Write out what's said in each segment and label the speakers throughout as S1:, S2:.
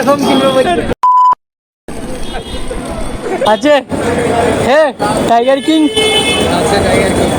S1: এরকম কিনবো আছে। হ্যাঁ টাইগার কিং আছে, টাইগার কিং।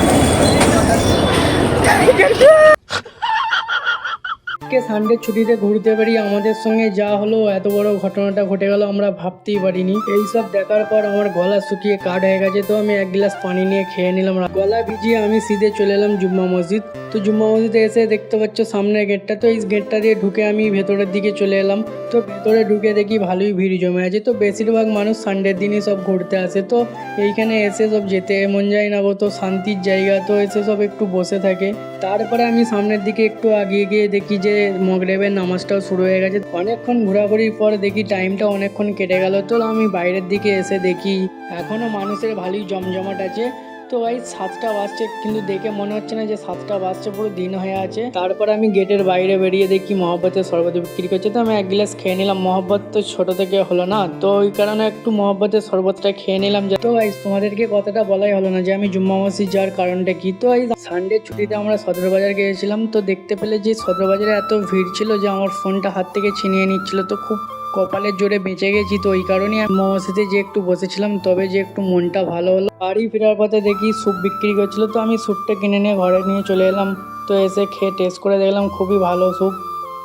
S1: সানডে ছুটিতে ঘুরতে পারি আমাদের সঙ্গে যা হলো, এত বড় ঘটনাটা ঘটে গেল আমরা ভাবতেই পারিনি। এইসব দেখার পর আমার গলা শুকিয়ে কাঠ হয়ে গেছে, তো আমি এক গ্লাস পানি নিয়ে খেয়ে নিলাম। গলা ভিজিয়ে আমি সিধে চলে এলাম জুম্মা মসজিদ। তো জুম্মা মসজিদে এসে দেখতে পাচ্ছ সামনের গেটটা, তো এই গেটটা দিয়ে ঢুকে আমি ভেতরের দিকে চলে এলাম। তো ভেতরে ঢুকে দেখি ভালোই ভিড় জমে আছে। তো বেশিরভাগ মানুষ সানডের দিনই সব ঘুরতে আসে, তো এইখানে এসে সব যেতে মন যায় না গো, তো শান্তির জায়গা, তো এসে সব একটু বসে থাকে। তারপরে আমি সামনের দিকে একটু আগিয়ে গিয়ে দেখি যে মগরিবের নামাজটাও শুরু হয়ে গেছে। অনেকক্ষণ ঘোরাঘুরির পর দেখি টাইমটা অনেকক্ষণ কেটে গেল। তো আমি বাইরের দিকে এসে দেখি এখনো মানুষের ভালোই জমজমাট আছে। তো ভাই 7টা বাজছে, কিন্তু দেখে মনে হচ্ছে না যে 7টা বাজছে, পুরো দিন হয়ে আছে। তারপর আমি গেটের বাইরে বেরিয়ে দেখি মহব্বতের শরবত বিক্রি করছে, তো আমি এক গ্লাস খেয়ে নিলাম। মহব্বত তো ছোট থেকে হলো না, তো ওই কারণে একটু মহব্বতের শরবতটা খেয়ে নিলাম। তো ভাই তোমাদেরকে কথাটা বলাই হলো না যে আমি জুম্মা মসজিদ যাওয়ার কারণটা কি। তো এই সানডে ছুটিতে আমরা সদর বাজার গিয়েছিলাম, তো দেখতে পেলে যে সদর বাজারে এত ভিড় ছিল যে আমার ফোনটা হাত থেকে ছিনিয়ে নিচ্ছিল। তো খুব কপালের জোরে বেঁচে গেছি, তো ওই কারণেই আমি মসজিদে যে একটু বসেছিলাম, তবে যে একটু মনটা ভালো হলো। বাড়ি ফেরার পথে দেখি স্যুপ বিক্রি করছিল, তো আমি স্যুপটা কিনে নিয়ে ঘরে নিয়ে চলে এলাম। তো এসে খেয়ে টেস্ট করে দেখলাম খুবই ভালো স্যুপ।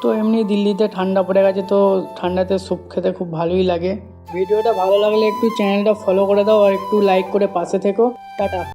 S1: তো এমনি দিল্লিতে ঠান্ডা পড়ে গেছে, তো ঠান্ডাতে স্যুপ খেতে খুব ভালোই লাগে। ভিডিওটা ভালো লাগলে একটু চ্যানেলটা ফলো করে দাও আর একটু লাইক করে পাশে থেকো। টাটা।